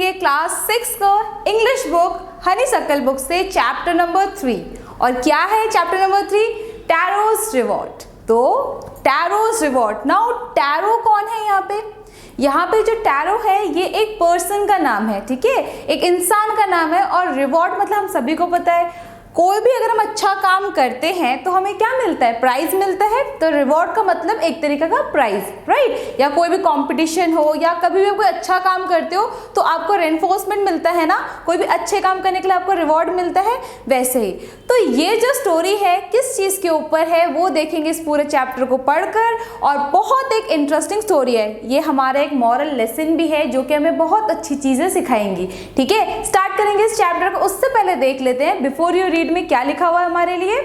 देखेंगे क्लास 6 का English book हनीसक्कल book से चैप्टर नंबर 3। और क्या है चैप्टर नंबर 3? टैरोस रिवॉर्ड। तो टैरोस रिवॉर्ड। नाउ टैरो कौन है यहाँ पे जो टैरो है ये एक पर्सन का नाम है, ठीक है, एक इंसान का नाम है। और रिवॉर्ड मतलब हम सभी को पता है, कोई भी अगर हम अच्छा काम करते हैं तो हमें क्या मिलता है? प्राइज मिलता है। तो रिवॉर्ड का मतलब एक तरीके का प्राइज, राइट। या कोई भी कंपटीशन हो या कभी भी कोई अच्छा काम करते हो तो आपको रेनफोर्समेंट मिलता है ना, कोई भी अच्छे काम करने के लिए आपको रिवॉर्ड मिलता है, वैसे ही। तो ये जो स्टोरी है किस चीज़ के ऊपर है वो देखेंगे इस पूरे चैप्टर को पढ़कर। और बहुत एक इंटरेस्टिंग स्टोरी है ये, हमारा एक मॉरल लेसन भी है जो कि हमें बहुत अच्छी चीज़ें सिखाएंगी, ठीक है। स्टार्ट करेंगे इस चैप्टर को, उससे पहले देख लेते हैं बिफोर यू रीड में क्या लिखा हुआ है हमारे लिए।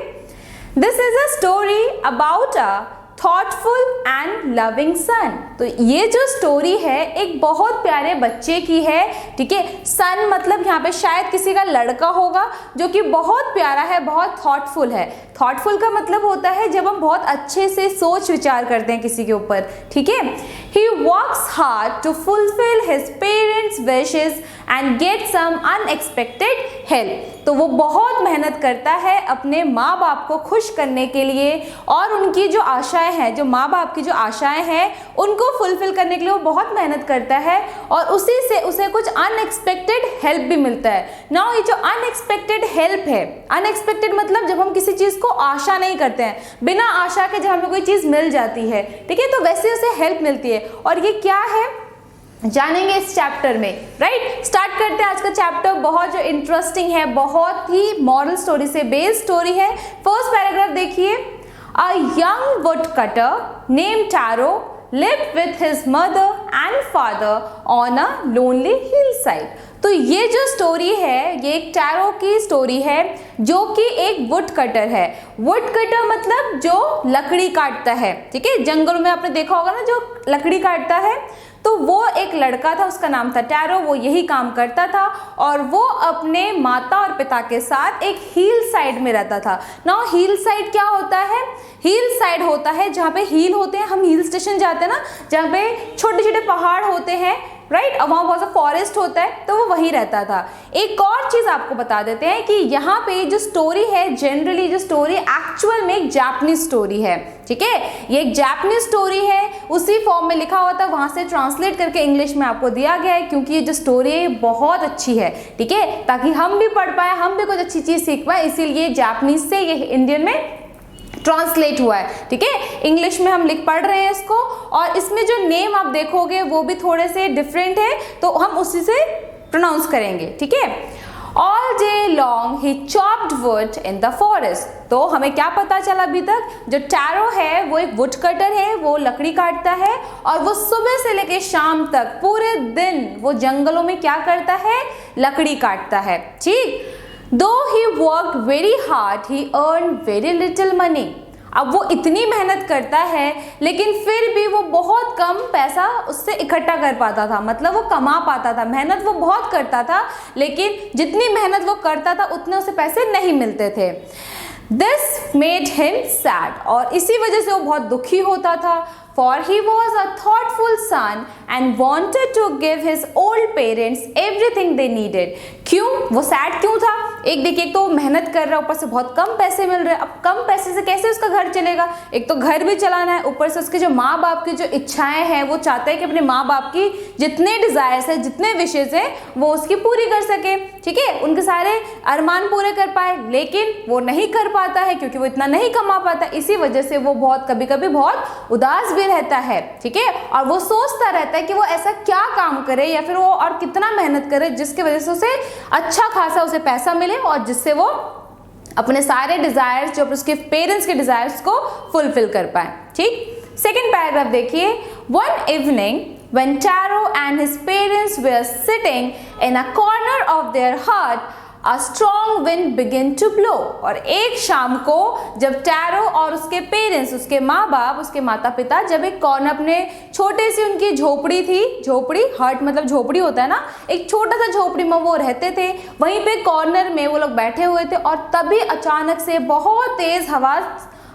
This is a story about a thoughtful and loving son. तो ये जो स्टोरी है एक बहुत प्यारे बच्चे की है, ठीक है। सन मतलब यहाँ पे शायद किसी का लड़का होगा जो कि बहुत प्यारा है, बहुत थॉटफुल है। थॉटफुल का मतलब होता है जब हम बहुत अच्छे से सोच विचार करते हैं किसी के ऊपर, ठीक है। He works hard to fulfill his parents' wishes and get some unexpected help। तो वो बहुत मेहनत करता है अपने माँ बाप को खुश करने के लिए, और उनकी जो आशाएं हैं, जो माँ बाप की जो आशाएं हैं उनको फुलफिल करने के लिए वो बहुत मेहनत करता है, और उसी से उसे कुछ अनएक्सपेक्टेड हेल्प भी मिलता है। नाउ ये जो अनएक्सपेक्टेड हेल्प है, अनएक्सपेक्टेड मतलब जब हम किसी चीज़ को आशा नहीं करते हैं, बिना आशा के जब हमें कोई चीज़ मिल जाती है, ठीक है, तो वैसे उसे हेल्प मिलती है। और ये क्या है जानेंगे इस चैप्टर में, राइट। स्टार्ट करते हैं आज का चैप्टर, बहुत जो इंटरेस्टिंग है, बहुत ही मॉरल स्टोरी से बेस्ड स्टोरी है। फर्स्ट पैराग्राफ देखिए। A young would cutter named tarot lived with his mother and father on a lonely hillside। तो ये जो स्टोरी है ये एक टैरो की स्टोरी है जो कि एक वुड कटर है। वुड कटर मतलब जो लकड़ी काटता है, ठीक है। जंगलों में आपने देखा होगा ना जो लकड़ी काटता है, तो वो एक लड़का था, उसका नाम था टैरो, वो यही काम करता था। और वो अपने माता और पिता के साथ एक हिल साइड में रहता था। नाउ हिल साइड क्या होता है? हिल साइड होता है जहाँ पे हिल होते हैं, हम हिल स्टेशन जाते हैं ना, जहाँ पे छोटे छोटे पहाड़ होते हैं, राइट। अब वहाँ बहुत सा फॉरेस्ट होता है, तो वो वहीं रहता था। एक और चीज़ आपको बता देते हैं कि यहाँ पे जो स्टोरी है, जनरली जो स्टोरी एक्चुअल में एक जापानीज स्टोरी है, ठीक है। ये एक जापानीज स्टोरी है, उसी फॉर्म में लिखा हुआ था, वहाँ से ट्रांसलेट करके इंग्लिश में आपको दिया गया है, क्योंकि ये जो स्टोरी है बहुत अच्छी है, ठीक है, ताकि हम भी पढ़ पाए, हम भी कुछ अच्छी चीज़ सीख पाए, इसीलिए जापानीज से ये इंडियन में ट्रांसलेट हुआ है, ठीक है। इंग्लिश में हम पढ़ रहे हैं इसको, और इसमें जो नेम आप देखोगे वो भी थोड़े से डिफरेंट है, तो हम उसी से प्रोनाउंस करेंगे, ठीक है। All day long he chopped would in the forest. तो हमें क्या पता चला अभी तक? जो टैरो है वो एक वुड कटर है, वो लकड़ी काटता है, और वो सुबह से लेकर शाम तक पूरे दिन वो जंगलों में क्या करता है? लकड़ी काटता है, ठीक। Though he worked very hard, he earned very little money। अब वो इतनी मेहनत करता है लेकिन फिर भी वो बहुत कम पैसा उससे इकट्ठा कर पाता था, मतलब वो कमा पाता था। मेहनत वो बहुत करता था लेकिन जितनी मेहनत वो करता था उतने उसे पैसे नहीं मिलते थे। This made him sad। और इसी वजह से वो बहुत दुखी होता था। For he was a thoughtful son and wanted to give his old parents everything they needed। क्यों वो सैड क्यों था? एक देखिए, एक तो मेहनत कर रहा है, ऊपर से बहुत कम पैसे मिल रहे हैं। अब कम पैसे से कैसे उसका घर चलेगा? एक तो घर भी चलाना है, ऊपर से उसके जो माँ बाप की जो इच्छाएं हैं, वो चाहते हैं कि अपने माँ बाप की जितने डिजायर्स है, जितने विशेष हैं, वो उसकी पूरी कर सके, ठीक है, उनके सारे अरमान पूरे कर पाए। लेकिन वो नहीं कर पाता है क्योंकि वो इतना नहीं कमा पाता। इसी वजह से वो बहुत कभी कभी बहुत उदास भी रहता है, ठीक है। और वो सोचता रहता है कि वो ऐसा क्या काम करे या फिर वो और कितना मेहनत करे जिसकी वजह से उसे अच्छा खासा उसे पैसा मिले और जिससे वो अपने सारे डिजायर्स, जो उसके पेरेंट्स के डिजायर्स को फुलफिल कर पाए, ठीक। सेकेंड पैराग्राफ देखिए। One evening when Taro and his parents were sitting in a corner of their hut, a strong wind began to blow। और एक शाम को जब टैरो और उसके पेरेंट्स, उसके माँ बाप, उसके माता पिता जब एक कॉर्नर, अपने छोटे सी उनकी झोपड़ी थी, झोपड़ी, हट मतलब झोपड़ी होता है ना, एक छोटा सा झोपड़ी में वो रहते थे, वहीं पे कॉर्नर में वो लोग बैठे हुए थे। और तभी अचानक से बहुत तेज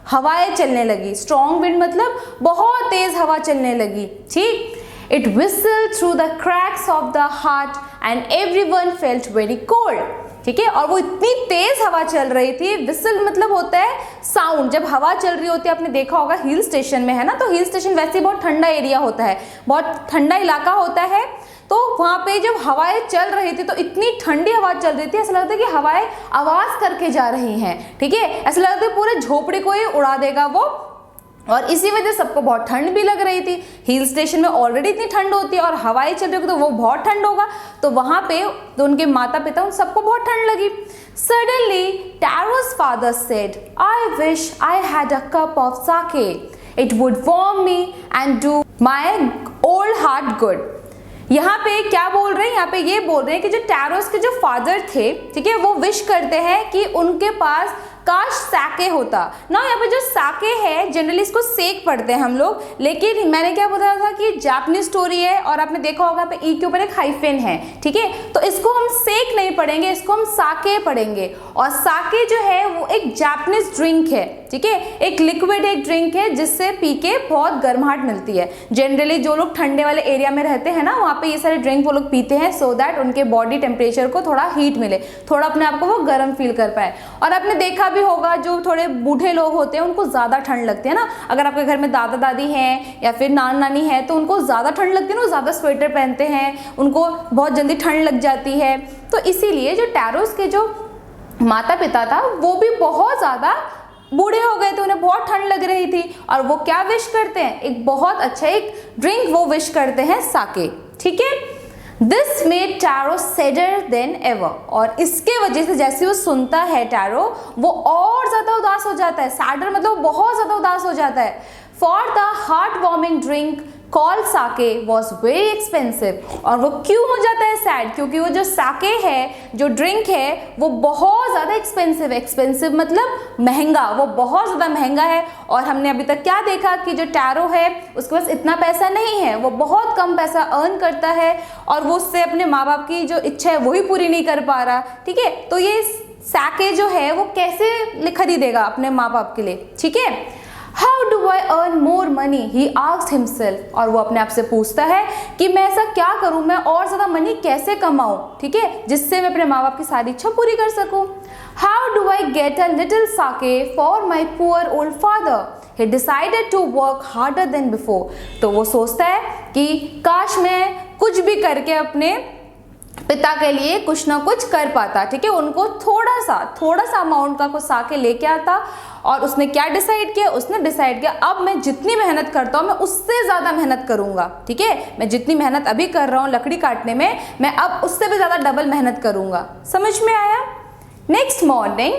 हवाएं चलने लगी। स्ट्रॉन्ग विंड मतलब बहुत तेज हवा चलने लगी, ठीक। It whistled through the cracks of the hut and everyone felt very cold. ठीक है, और वो इतनी तेज हवा चल रही थी। विसल मतलब होता है साउंड, जब हवा चल रही होती है, आपने देखा होगा हिल स्टेशन में, है ना, तो हिल स्टेशन वैसे बहुत ठंडा एरिया होता है, बहुत ठंडा इलाका होता है, तो वहाँ पे जब हवाएं चल रही थी तो इतनी ठंडी हवा चल रही थी, ऐसा लगता है कि हवाएं आवाज करके जा रही हैं। ठीक है, ऐसा लगता है पूरे झोपड़ी को ही उड़ा देगा वो, और इसी वजह से सबको बहुत ठंड भी लग रही थी। हिल स्टेशन में ऑलरेडी इतनी ठंड होती है और हवाएं चल रही होगी तो वो बहुत ठंड होगा, तो वहाँ पे तो उनके माता पिता उन सबको बहुत ठंड लगी। Suddenly Taro's father said, I wish I had a cup of sake. It would warm me and do my old heart good. यहाँ पे क्या बोल रहे हैं, यहाँ पे ये बोल रहे हैं कि जो टैरोस के जो फादर थे, ठीक है, वो विश करते हैं कि उनके पास काश साके होता ना। यहाँ पे जो साके है जनरली इसको सेक पढ़ते हैं हम लोग, लेकिन मैंने क्या बताया था कि जापानीज स्टोरी है और आपने देखा होगा पे ई के ऊपर एक हाइफेन है। ठीक है, तो इसको हम सेक नहीं पढ़ेंगे, इसको हम साके पढ़ेंगे। और साके जो है वो एक जापानीज ड्रिंक है। ठीक है, एक लिक्विड एक ड्रिंक है जिससे पी के बहुत गर्माहट मिलती है। जनरली जो लोग ठंडे वाले एरिया में रहते हैं ना, वहाँ पे ये सारे ड्रिंक वो लोग पीते हैं सो दैट उनके बॉडी टेम्परेचर को थोड़ा हीट मिले, थोड़ा अपने आप को वो गर्म फील कर पाए। और आपने देखा भी होगा जो थोड़े बूढ़े लोग होते हैं उनको ज़्यादा ठंड लगती है ना, अगर आपके घर में दादा दादी हैं या फिर नाना नानी है तो उनको ज़्यादा ठंड लगती है ना, ज़्यादा स्वेटर पहनते हैं, उनको बहुत जल्दी ठंड लग जाती है। तो इसीलिए जो टैरोस के जो माता पिता था वो भी बहुत ज़्यादा बूढ़े हो गए थे, उन्हें बहुत ठंड लग रही थी, और वो क्या विश करते हैं, एक बहुत अच्छा एक ड्रिंक वो विश करते हैं, साके। ठीक है, this made tarot sadder then ever, और इसके वजह से जैसे वो सुनता है टैरो वो और ज्यादा उदास हो जाता है। सैडर मतलब बहुत ज्यादा उदास हो जाता है। For the heart warming drink called sake was very expensive, और वो क्यों हो जाता है सैड, क्योंकि वो जो साके है, जो ड्रिंक है, वो बहुत ज़्यादा एक्सपेंसिव है। एक्सपेंसिव मतलब महंगा, वो बहुत ज़्यादा महंगा है। और हमने अभी तक क्या देखा कि जो टैरो है उसके पास इतना पैसा नहीं है, वो बहुत कम पैसा अर्न करता है और वो उससे अपने माँ बाप की जो इच्छा है वही पूरी नहीं कर पा रहा। ठीक है, तो ये साके जो है वो कैसे खरीदेगा अपने माँ बाप के लिए। ठीक है, How do I earn more money? He asked himself. और वो अपने आप से पूछता है कि मैं ऐसा क्या करूं, मैं और ज़्यादा मनी कैसे कमाऊं, ठीक है, जिससे मैं अपने माँ बाप की सारी इच्छा पूरी कर सकूं। How do I get a little sake for my poor old father? He decided to work harder than before. तो वो सोचता है कि काश मैं कुछ भी करके अपने पिता के लिए कुछ ना कुछ कर पाता। ठीक है, उनको थोड़ा सा अमाउंट का कुछ साके लेके आता। और उसने क्या डिसाइड किया, उसने डिसाइड किया अब मैं जितनी मेहनत करता हूँ मैं उससे ज़्यादा मेहनत करूँगा। ठीक है, मैं जितनी मेहनत अभी कर रहा हूँ लकड़ी काटने में, मैं अब उससे भी ज़्यादा डबल मेहनत करूँगा। समझ में आया? Next morning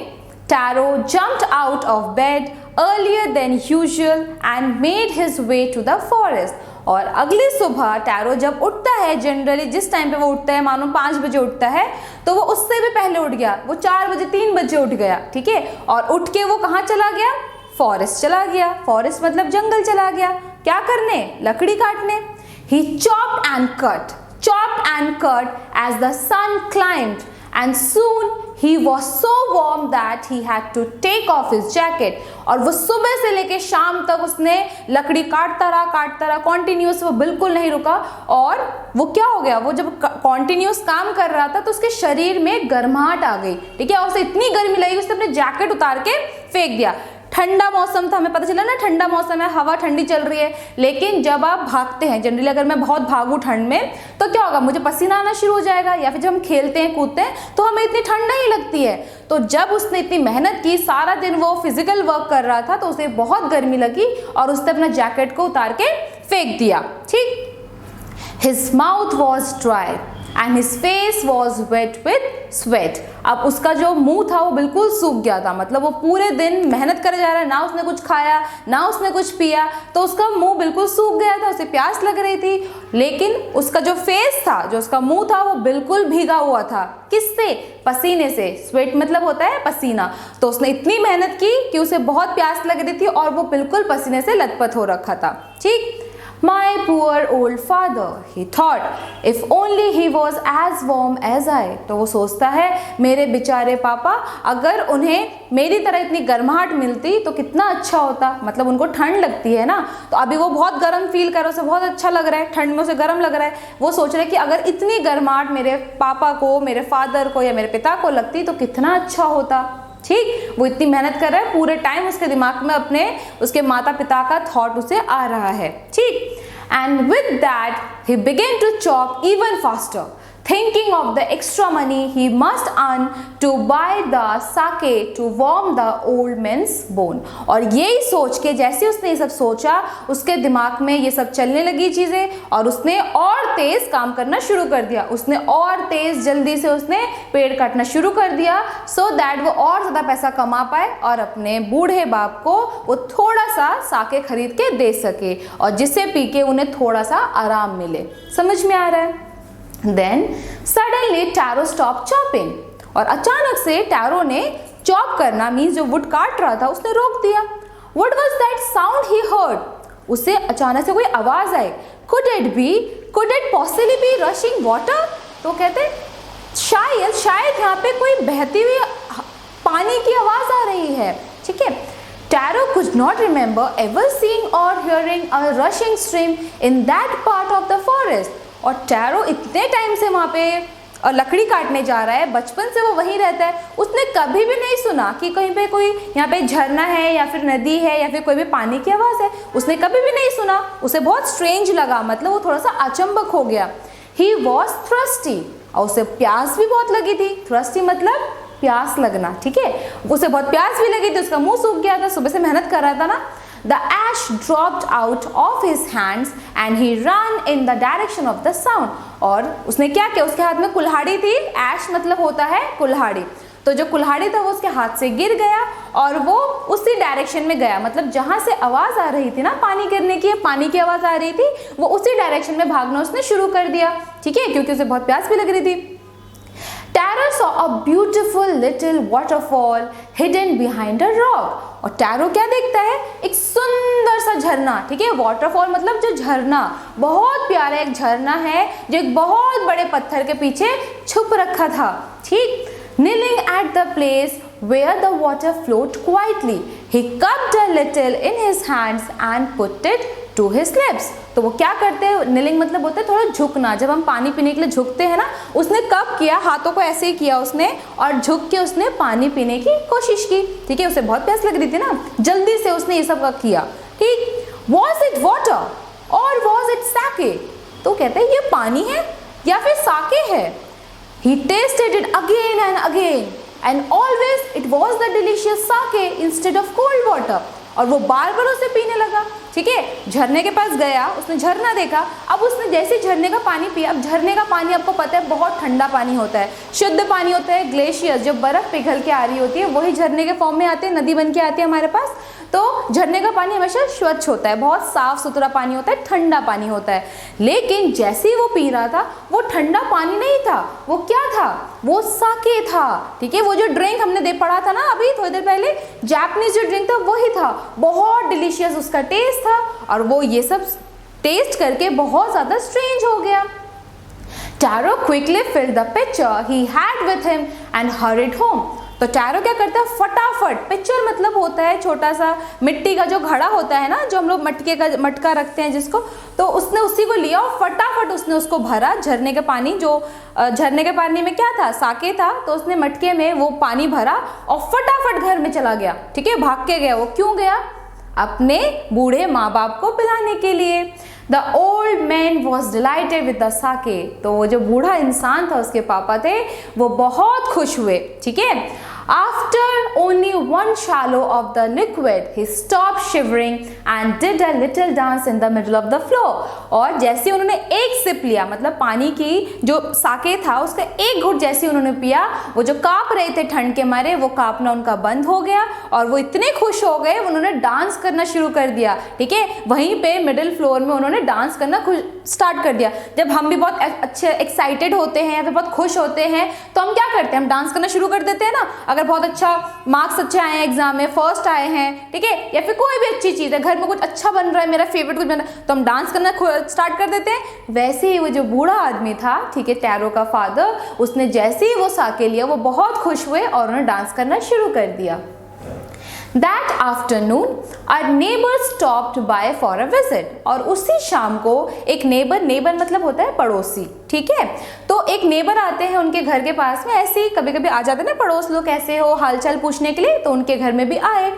tarot jumped out of bed earlier than usual and made his way to the forest. और अगली सुबह टैरो जब उठता है, जनरली जिस टाइम पे वो उठता है, मानो 5 बजे उठता है, तो वो उससे भी पहले उठ गया, वो 4 बजे 3 बजे उठ गया। ठीक है, और उठ के वो कहाँ चला गया, फॉरेस्ट चला गया। फॉरेस्ट मतलब जंगल चला गया, क्या करने, लकड़ी काटने। He chopped and cut as the sun climbed and soon he was so warm that he had to take off his jacket. और वो सुबह से लेके शाम तक उसने लकड़ी काटता रहा कॉन्टिन्यूस, वो बिल्कुल नहीं रुका। और वो क्या हो गया, वो जब कॉन्टिन्यूस काम कर रहा था तो उसके शरीर में गर्माहट आ गई। ठीक है, और उसे इतनी गर्मी लगी उसने अपने जैकेट उतार के फेंक दिया। ठंडा मौसम था, हमें पता चला ना ठंडा मौसम है, हवा ठंडी चल रही है, लेकिन जब आप भागते हैं, जनरली अगर मैं बहुत भागूं ठंड में तो क्या होगा, मुझे पसीना आना शुरू हो जाएगा, या फिर जब हम खेलते हैं कूदते हैं तो हमें इतनी ठंड नहीं लगती है। तो जब उसने इतनी मेहनत की, सारा दिन वो फिजिकल वर्क कर रहा था, तो उसे बहुत गर्मी लगी और उसने अपना जैकेट को उतार के फेंक दिया। ठीक, His mouth was dry and his face was wet with sweat. अब उसका जो मुंह था वो बिल्कुल सूख गया था, मतलब वो पूरे दिन मेहनत करे जा रहा है, ना उसने कुछ खाया ना उसने कुछ पिया, तो उसका मुंह बिल्कुल सूख गया था, उसे प्यास लग रही थी। लेकिन उसका जो फेस था, जो उसका मुंह था, वो बिल्कुल भीगा हुआ था। किससे? पसीने से। स्वेट मतलब होता है पसीना। तो उसने इतनी मेहनत की कि उसे बहुत प्यास लग रही थी और वो बिल्कुल पसीने से लथपथ हो रखा था। ठीक, My poor old father, he thought, if only he was as warm as I. तो वो सोचता है मेरे बेचारे पापा, अगर उन्हें मेरी तरह इतनी गर्माहट मिलती तो कितना अच्छा होता। मतलब उनको ठंड लगती है ना, तो अभी वो बहुत गर्म फील कर रहा है, उसे बहुत अच्छा लग रहा है, ठंड में उसे गर्म लग रहा है। वो सोच रहे हैं कि अगर इतनी गर्माहट मेरे पापा को, मेरे फादर को या मेरे पिता को लगती तो कितना अच्छा होता। ठीक, वो इतनी मेहनत कर रहा है, पूरे टाइम उसके दिमाग में अपने उसके माता पिता का थॉट उसे आ रहा है। ठीक, and with that he began to chop even faster, thinking of the extra money he must earn to buy the sake to warm the old man's bone. और यही सोच के, जैसे उसने ये सब सोचा, उसके दिमाग में ये सब चलने लगी चीज़ें और उसने और तेज़ काम करना शुरू कर दिया। उसने और तेज़ जल्दी से उसने पेड़ काटना शुरू कर दिया so that वो और ज़्यादा पैसा कमा पाए और अपने बूढ़े बाप को वो थोड़ा सा साके खरीद के दे सके और जिससे पी के उन्हें थोड़ा सा आराम मिले। समझ में आ रहा है? Then suddenly Taro stopped chopping. और अचानक से टैरो ने चॉप करना मीन्स जो वुड काट रहा था उसने रोक दिया। What was that sound he heard? उसे अचानक से कोई आवाज आई। Could it possibly be rushing water? तो कहते शायद यहाँ पे कोई बहती हुई पानी की आवाज आ रही है। ठीक है, Taro could not remember ever seeing or hearing a rushing stream in that part of the forest. और टैरो इतने टाइम से वहाँ पे लकड़ी काटने जा रहा है, बचपन से वो वहीं रहता है, उसने कभी भी नहीं सुना कि कहीं पे कोई यहाँ पे झरना है या फिर नदी है या फिर कोई भी पानी की आवाज़ है। उसने कभी भी नहीं सुना, उसे बहुत स्ट्रेंज लगा, मतलब वो थोड़ा सा अचंबक हो गया। ही वॉज थ्रस्टी, और उसे प्यास भी बहुत लगी थी। थ्रस्टी मतलब प्यास लगना। ठीक है, उसे बहुत प्यास भी लगी थी, उसका मुंह सूख गया था, सुबह से मेहनत कर रहा था ना। The ash dropped out of his hands and he ran in the direction of the sound. और उसने क्या किया, उसके हाथ में कुल्हाड़ी थी। ऐश मतलब होता है कुल्हाड़ी, तो जो कुल्हाड़ी था वो उसके हाथ से गिर गया और वो उसी डायरेक्शन में गया। मतलब जहाँ से आवाज़ आ रही थी ना पानी गिरने की, पानी की आवाज़ आ रही थी, वो उसी डायरेक्शन में भागना उसने शुरू कर दिया। ठीक है, क्योंकि उसे बहुत प्यास भी लग रही थी। Taro saw a beautiful little waterfall hidden behind a rock. और टैरो क्या देखता है, एक सुंदर सा झरना। ठीक है, वाटरफॉल मतलब जो झरना, बहुत प्यारा एक झरना है जो एक बहुत बड़े पत्थर के पीछे छुप रखा था। ठीक, kneeling at the place where the water flowed quietly, he cupped a little in his hands and put it to his lips. तो वो क्या करते हैं, kneeling मतलब होता है थोड़ा झुकना, जब हम पानी पीने के लिए झुकते हैं ना, उसने कप किया, हाथों को ऐसे ही किया उसने और झुक के उसने पानी पीने की कोशिश की। ठीक है, उसे बहुत प्यास लग रही थी ना, जल्दी से उसने ये सब किया। ठीक, was it water or was it sake? तो कहते हैं ये पानी है या फिर साके है। He tasted it again and again and always it was the delicious sake instead of cold water. और वो बार बार उसे पीने लगा। ठीक है, झरने के पास गया, उसने झरना देखा, अब उसने जैसे झरने का पानी पिया। अब झरने का पानी आपको पता है बहुत ठंडा पानी होता है, शुद्ध पानी होता है, ग्लेशियर्स जो बर्फ पिघल के आ रही होती है वही झरने के फॉर्म में आते हैं, नदी बन के आती है हमारे पास। तो झरने का पानी हमेशा स्वच्छ होता है, बहुत साफ सुथरा पानी होता है, ठंडा पानी होता है। लेकिन जैसे ही वो पी रहा था वो ठंडा पानी नहीं था, वो क्या था, वो साके था। ठीक है, वो जो ड्रिंक हमने दे पढ़ा था ना अभी थोड़ी देर पहले, जापानीज जो ड्रिंक था वही था, बहुत डिलीशियस उसका टेस्ट था और वो ये सब टेस्ट करके बहुत ज़्यादा स्ट्रेंज हो गया। Taro quickly filled the pitcher he had with him and hurried home. तो टैरो क्या करता है, फटाफट, पिक्चर मतलब होता है छोटा सा मिट्टी का जो घड़ा होता है ना, जो हम लोग मटका रखते हैं जिसको, तो उसने उसी को लिया और फटाफट उसने उसको भरा। झरने के पानी, जो झरने के पानी में क्या था, साके था, तो उसने मटके में वो पानी भरा और फटाफट घर में चला गया। ठीक है, भाग के गया। वो क्यों गया, अपने बूढ़े माँ बाप को पिलाने के लिए। The old man was delighted with the sake. तो वो जो बूढ़ा इंसान था, उसके पापा थे, वो बहुत खुश हुए। ठीक है, after only one swallow of the liquid, he stopped shivering and did a little dance in the middle of the floor. और जैसे उन्होंने एक सिप लिया, मतलब पानी की जो साके था उसका एक घुट जैसे उन्होंने पिया, वो जो कांप रहे थे ठंड के मारे, वो कांपना उनका बंद हो गया और वो इतने खुश हो गए उन्होंने डांस करना शुरू कर दिया। ठीक है, वहीं पे मिडिल फ्लोर में उन्होंने उन्होंने डांस करना स्टार्ट कर दिया। जब हम भी बहुत अच्छे एक्साइटेड होते हैं या फिर बहुत खुश होते हैं तो हम क्या करते हैं, हम डांस करना शुरू कर देते हैं ना। अगर बहुत अच्छा मार्क्स अच्छे आए हैं एग्जाम में, फर्स्ट आए हैं, ठीक है, या फिर कोई भी अच्छी चीज़ है, घर में कुछ अच्छा बन रहा है, मेरा फेवरेट कुछ बन रहा है, तो हम डांस करना स्टार्ट कर देते हैं। वैसे ही वो जो बूढ़ा आदमी था, ठीक है, टैरो का फादर, उसने जैसे ही वो साके लिया वो बहुत खुश हुए और उन्होंने डांस करना शुरू कर दिया। That afternoon, our neighbor stopped by for a visit. और उसी शाम को एक नेबर मतलब होता है पड़ोसी, ठीक है, तो एक नेबर आते हैं उनके घर के पास में, ऐसे ही कभी कभी आ जाते हैं ना पड़ोस लोग, कैसे हो, हालचाल पूछने के लिए, तो उनके घर में भी आए।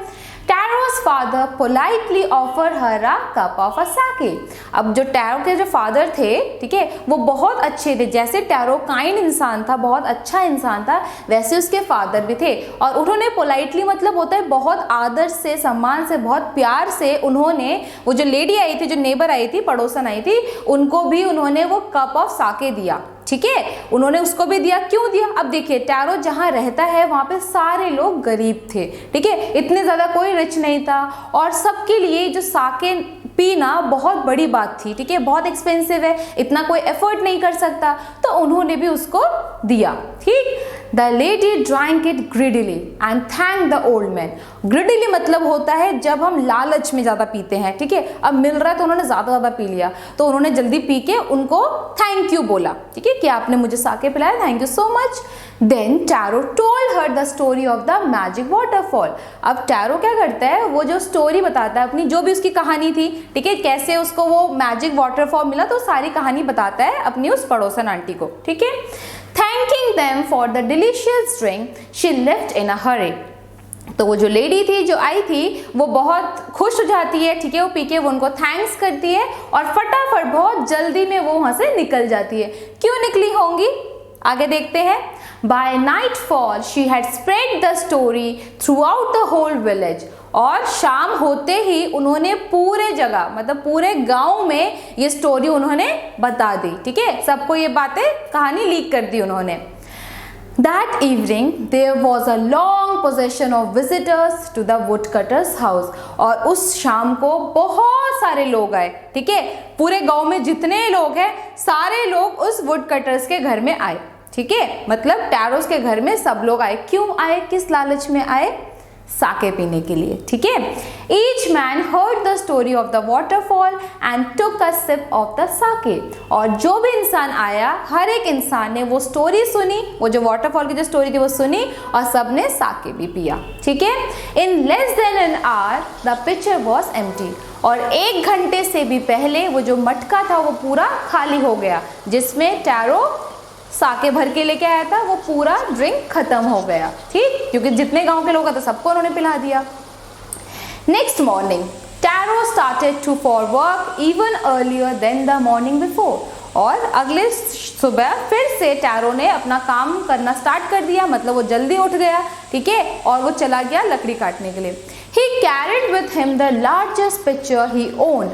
टैरो's father politely offered her a cup of sake. अब जो टैरो के जो फादर थे, ठीक है, वो बहुत अच्छे थे। जैसे टैरो काइंड इंसान था, बहुत अच्छा इंसान था, वैसे उसके फादर भी थे। और उन्होंने पोलाइटली मतलब होता है बहुत आदर से, सम्मान से, बहुत प्यार से उन्होंने, वो जो लेडी आई थी, जो नेबर आई थी, पड़ोसन आई थी, उनको भी उन्होंने वो कप ऑफ साके दिया, ठीक है, उन्होंने उसको भी दिया। क्यों दिया? अब देखिए, टैरो जहाँ रहता है वहाँ पे सारे लोग गरीब थे, ठीक है, इतने ज़्यादा कोई रिच नहीं था, और सबके लिए जो साके पीना बहुत बड़ी बात थी, ठीक है, बहुत एक्सपेंसिव है, इतना कोई एफर्ट नहीं कर सकता, तो उन्होंने भी उसको दिया, ठीक। The lady drank it greedily and thank the old man. Greedily मतलब होता है जब हम लालच में ज़्यादा पीते हैं, ठीक है, अब मिल रहा है तो उन्होंने ज़्यादा पी लिया, तो उन्होंने जल्दी पी के उनको थैंक यू बोला, ठीक है, कि आपने मुझे साके पिलाया, thank you so much. Then Taro told her the story of the magic waterfall. अब टैरो क्या करता है, वो जो स्टोरी बताता है अपनी, जो भी उसकी कहानी थी, ठीक है, कैसे उसको वो मैजिक वाटरफॉल मिला, तो सारी कहानी बताता है अपनी उस पड़ोसन आंटी को, ठीक है। Thanking them for the delicious drink, she left in a hurry. तो वो जो लेडी थी, जो आई थी, वो बहुत खुश हो जाती है, ठीक है, वो पी के वो उनको थैंक्स करती है और फटाफट बहुत जल्दी में वो वहाँ से निकल जाती है। क्यों निकली होंगी, आगे देखते हैं। By nightfall, she had spread the story throughout the whole village. और शाम होते ही उन्होंने पूरे जगह, मतलब पूरे गांव में ये स्टोरी उन्होंने बता दी, ठीक है, सबको ये बातें, कहानी लीक कर दी उन्होंने। That evening there was a long procession of visitors to the woodcutter's house. और उस शाम को बहुत सारे लोग आए, ठीक है, पूरे गांव में जितने लोग हैं सारे लोग उस वुडकटर्स के घर में आए, ठीक है, मतलब टैरोस के घर में सब लोग आए। क्यों आए, किस लालच में आए? साके पीने के लिए, ठीक है। Each man heard the story of the waterfall and took a sip of the sake. और जो भी इंसान आया, हर एक इंसान ने वो स्टोरी सुनी, वो जो वाटरफॉल की जो स्टोरी थी वो सुनी, और सब ने साके भी पिया, ठीक है। In less than an hour the pitcher was empty. और 1 घंटे से भी पहले वो जो मटका था वो पूरा खाली हो गया, जिसमें टैरो साके भर के लेके आया था, वो पूरा ड्रिंक खत्म हो गया, ठीक, क्योंकि जितने गांव के लोग थे सबको उन्होंने पिला दिया। Next morning Taro started to for work even earlier than the morning before. और अगले सुबह फिर से टैरो ने अपना काम करना स्टार्ट कर दिया, मतलब वो जल्दी उठ गया, ठीक है, और वो चला गया लकड़ी काटने के लिए। ही carried with him the largest picture he owned,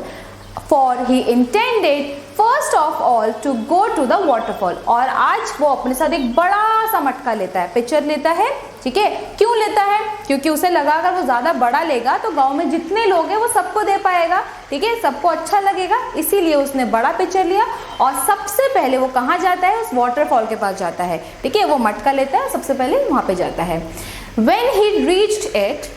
for he intended first of all to go to the waterfall। और आज वो अपने साथ एक बड़ा सा मटका लेता है, पिक्चर लेता है, ठीक है। क्यों लेता है? क्योंकि उसे लगा अगर वो ज़्यादा बड़ा लेगा तो गांव में जितने लोग हैं वो सबको दे पाएगा, ठीक है, सबको अच्छा लगेगा, इसीलिए उसने बड़ा पिक्चर लिया। और सबसे पहले वो कहाँ जाता है? उस वाटरफॉल के पास जाता है, ठीक है, वो मटका लेता है, सबसे पहले वहाँ पे जाता है। When he reached it,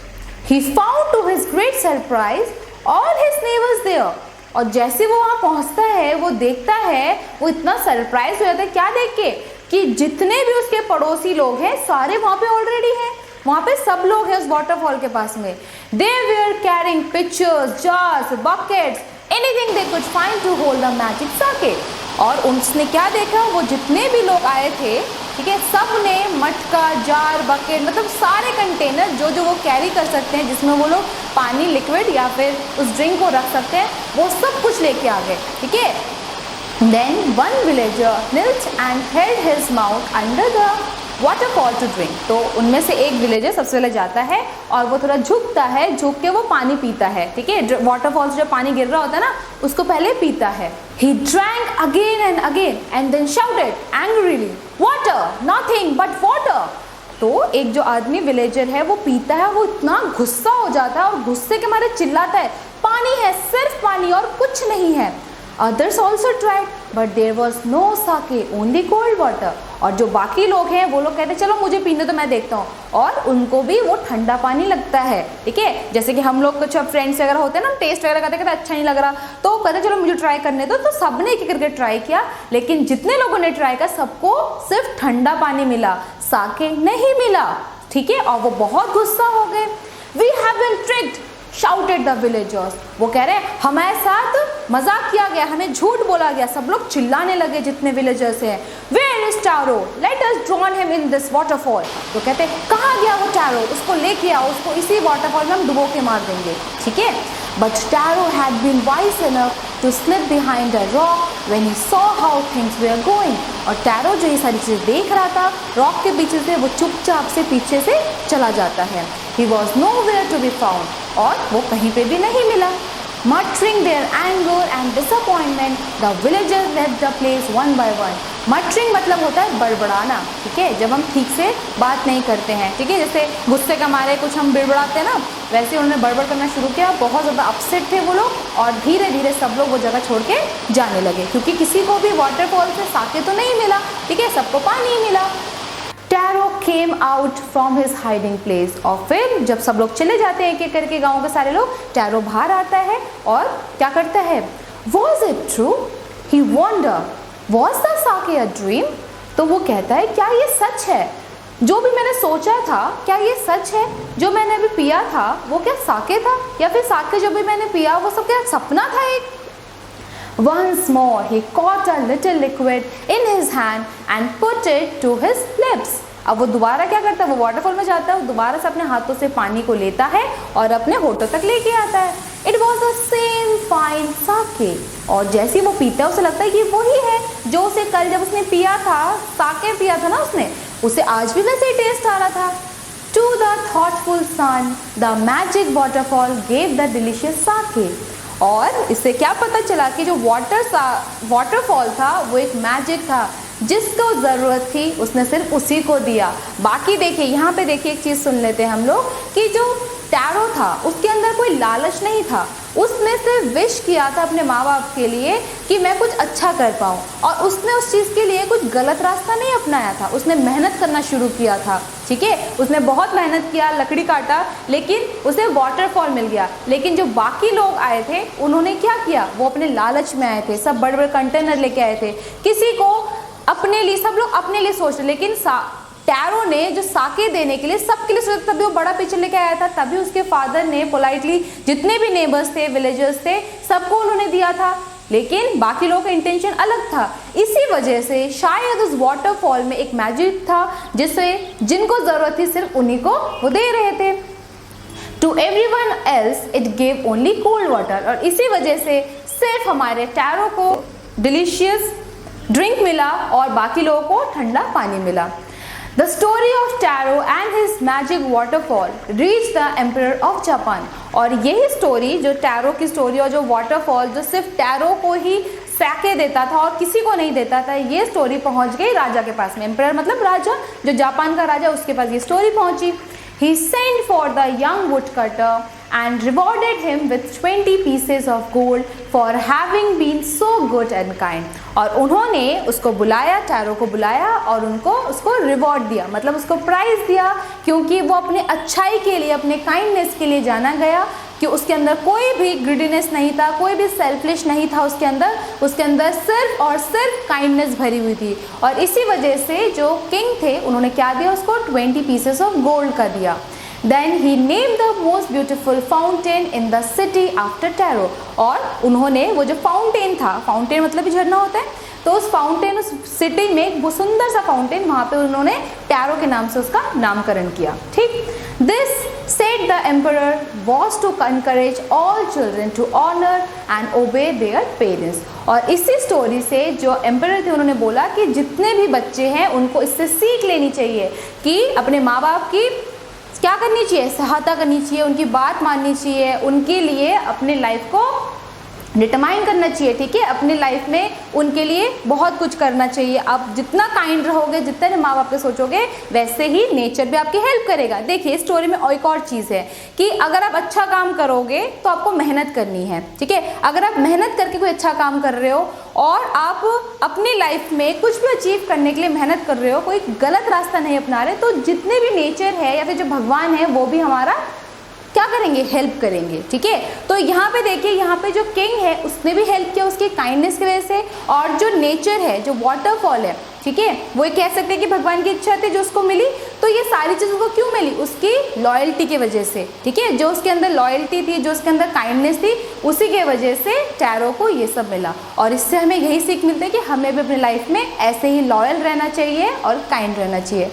he found to his great surprise all his neighbors there। और जैसे वो वहाँ पहुँचता है, वो देखता है, वो इतना सरप्राइज हो जाता है, क्या देख के, कि जितने भी उसके पड़ोसी लोग हैं सारे वहाँ पे ऑलरेडी हैं, वहाँ पे सब लोग हैं उस वाटरफॉल के पास में। They were carrying pitchers, jars, buckets, anything they could find to hold the magic sake। और उसने क्या देखा, वो जितने भी लोग आए थे, ठीक है, सब ने मटका, जार, बकेट, मतलब सारे कंटेनर जो जो वो कैरी कर सकते हैं, जिसमें वो लोग पानी, लिक्विड या फिर उस ड्रिंक को रख सकते हैं, वो सब कुछ लेके आ गए, ठीक है। Then one villager knelt and held his mouth under the waterfall to drink। तो उनमें से एक विलेजर सबसे पहले जाता है और वो थोड़ा झुकता है, झुक के वो पानी पीता है, ठीक है, वाटरफॉल से जो पानी गिर रहा होता है ना, उसको पहले पीता है। He drank again and then shouted angrily, "Water, nothing but water." तो एक जो आदमी विलेजर है वो पीता है, वो इतना गुस्सा हो जाता है और गुस्से के मारे चिल्लाता है, पानी है, सिर्फ पानी और कुछ नहीं है। Others also tried, but there was no sake, only cold water. और जो बाकी लोग हैं वो लोग कहते हैं चलो मुझे पीने तो मैं देखता हूँ, और उनको भी वो ठंडा पानी लगता है, ठीक है। जैसे कि हम लोग कुछ फ्रेंड्स वगैरह होते हैं ना, टेस्ट वगैरह करते कहते अच्छा नहीं लग रहा, तो कहते चलो मुझे ट्राई करने दो। तो सबने एक एक करके ट्राई किया, लेकिन जितने लोगों ने ट्राई किया सबको सिर्फ ठंडा पानी मिला, साके नहीं मिला, ठीक है। और वो बहुत गुस्सा हो गए। We have been tricked, shouted the villagers. वो कह रहे हैं हमारे साथ मजाक किया गया, हमें झूठ बोला गया। सब लोग चिल्लाने लगे जितने विलेजर्स हैं। Where is Taro? Let us drown him in this waterfall. तो कहते हैं कहाँ गया वो टैरो, उसको लेके आओ, उसको इसी वाटरफॉल में हम डुबो के मार देंगे, ठीक है। But Taro had been wise enough to slip behind a rock when he saw how things were going. और टैरो जो ये सारी चीज़ें देख रहा था, रॉक के पीछे से वो चुपचाप से पीछे से चला जाता है। He was nowhere to be found. और वो कहीं पे भी नहीं मिला। Muttering their anger and disappointment, the villagers left the place one by one. Muttering मतलब होता है बड़बड़ाना, ठीक है, जब हम ठीक से बात नहीं करते हैं, ठीक है। जैसे गुस्से का मारे कुछ हम बड़बड़ाते हैं ना, वैसे उन्होंने बड़बड़ करना शुरू किया। बहुत ज़्यादा अपसेट थे वो लोग, और धीरे धीरे सब लोग वो जगह छोड़ के जाने लगे, क्योंकि किसी को भी वाटरफॉल से साके तो नहीं मिला, ठीक है, सबको पानी ही मिला। Tarot came out from his hiding place. और फिर जब सब लोग चले जाते हैं एक एक करके, गाँव के सारे लोग, टैरो बाहर आता है और क्या करता है, was it true, he wonder, was the sake a dream. तो वो कहता है क्या ये सच है, जो भी मैंने सोचा था क्या ये सच है, जो मैंने अभी पिया था वो क्या साके था, या फिर साके जो भी मैंने पिया वो सब क्या सपना था एक। Once more he caught a little liquid in his hand and put it to his lips. अब वो दोबारा क्या करता है, वो वाटरफॉल में जाता है, वो दोबारा से अपने हाथों से पानी को लेता है और अपने होठों तक लेके आता है। It was the same fine sake. और जैसे वो पीता है उसे लगता है कि वही है जो उसे कल जब उसने पिया था, साके पिया था ना उसने, उसे आज भी वैसे ही टेस्ट आ रहा था। To the thoughtful son, the magic waterfall gave the delicious sake. और इससे क्या पता चला कि जो वाटरफॉल था वो एक मैजिक था, जिसको ज़रूरत थी उसने सिर्फ उसी को दिया। बाकी देखिए यहाँ पे देखिए एक चीज़ सुन लेते हैं हम लोग कि जो टैरो था उसके अंदर कोई लालच नहीं था, उसने सिर्फ विश किया था अपने माँ बाप के लिए कि मैं कुछ अच्छा कर पाऊँ, और उसने उस चीज़ के लिए कुछ गलत रास्ता नहीं अपनाया था, उसने मेहनत करना शुरू किया था, ठीक है। उसने बहुत मेहनत किया, लकड़ी काटा, लेकिन उसे वाटरफॉल मिल गया। लेकिन जो बाकी लोग आए थे उन्होंने क्या किया, वो अपने लालच में आए थे, सब बड़े बड़े कंटेनर लेके आए थे, किसी को अपने लिए, सब लोग अपने लिए सोच रहे, लेकिन टैरो ने जो साके देने के लिए सबके लिए सोचा, तभी वो बड़ा पिक्चर लेके आया था, तभी उसके फादर ने पोलाइटली जितने भी नेबर्स थे, विलेजर्स थे, सबको उन्होंने दिया था, लेकिन बाकी लोगों का इंटेंशन अलग था। इसी वजह से शायद उस वाटरफॉल में एक मैजिक था जिसे जिनको ज़रूरत थी सिर्फ उन्हीं को वो दे रहे थे। To everyone else it gave only cold water. और इसी वजह से सिर्फ हमारे टैरो को डिलीशियस ड्रिंक मिला और बाकी लोगों को ठंडा पानी मिला। The story of Taro and his magic waterfall reached the Emperor of Japan. और यही स्टोरी, जो टैरो की स्टोरी और जो वाटरफॉल जो सिर्फ टैरो को ही साके देता था और किसी को नहीं देता था, ये स्टोरी पहुंच गई राजा के पास में। एम्परर मतलब राजा, जो जापान का राजा, उसके पास ये स्टोरी पहुंची। He sent for the young woodcutter and rewarded him with 20 pieces of gold for having been so good and kind. और उन्होंने उसको बुलाया, टैरो को बुलाया और उसको रिवॉर्ड दिया, मतलब उसको प्राइज़ दिया, क्योंकि वो अपने अच्छाई के लिए, अपने काइंडनेस के लिए जाना गया, कि उसके अंदर कोई भी ग्रीडीनेस नहीं था, कोई भी सेल्फिश नहीं था उसके अंदर सिर्फ और सिर्फ काइंडनेस भरी हुई थी। और इसी वजह से जो किंग थे उन्होंने क्या दिया उसको, 20 पीसेस ऑफ गोल्ड का दिया। Then he named the most beautiful fountain in the city after Taro. और उन्होंने वो जो फाउंटेन था, फाउंटेन मतलब झरना होता है, तो उस फाउंटेन, उस सिटी में वो सुंदर सा फाउंटेन, वहाँ पे उन्होंने टैरो के नाम से उसका नामकरण किया, ठीक। This said the emperor was to encourage all children to honor and obey their parents. और इसी स्टोरी से जो एम्परर थे उन्होंने बोला कि जितने भी बच्चे हैं उनको इससे सीख लेनी चाहिए कि अपने माँ बाप की क्या करनी चाहिए, सहायता करनी चाहिए, उनकी बात माननी चाहिए, उनके लिए अपने लाइफ को डिटरमाइन करना चाहिए, ठीक है, अपनी लाइफ में उनके लिए बहुत कुछ करना चाहिए। आप जितना काइंड रहोगे, जितने माँ बाप पे सोचोगे, वैसे ही नेचर भी आपकी हेल्प करेगा। देखिए स्टोरी में एक और चीज़ है कि अगर आप अच्छा काम करोगे तो आपको मेहनत करनी है, ठीक है। अगर आप मेहनत करके कोई अच्छा काम कर रहे हो और आप अपनी लाइफ में कुछ भी अचीव करने के लिए मेहनत कर रहे हो, कोई गलत रास्ता नहीं अपना रहे, तो जितने भी नेचर है या फिर जो भगवान है वो भी हमारा क्या करेंगे, हेल्प करेंगे, ठीक है। तो यहाँ पे देखिए, यहाँ पे जो किंग है उसने भी हेल्प किया उसकी काइंडनेस की वजह से, और जो नेचर है, जो वाटरफॉल है, ठीक है, वो कह सकते हैं कि भगवान की इच्छा थी जो उसको मिली। तो ये सारी चीज़ उसको क्यों मिली, उसकी लॉयल्टी की वजह से, ठीक है। जो उसके अंदर लॉयल्टी थी, जो उसके अंदर काइंडनेस थी, उसी के वजह से टैरो को ये सब मिला। और इससे हमें यही सीख मिलती है कि हमें भी अपनी लाइफ में ऐसे ही लॉयल रहना चाहिए और काइंड रहना चाहिए।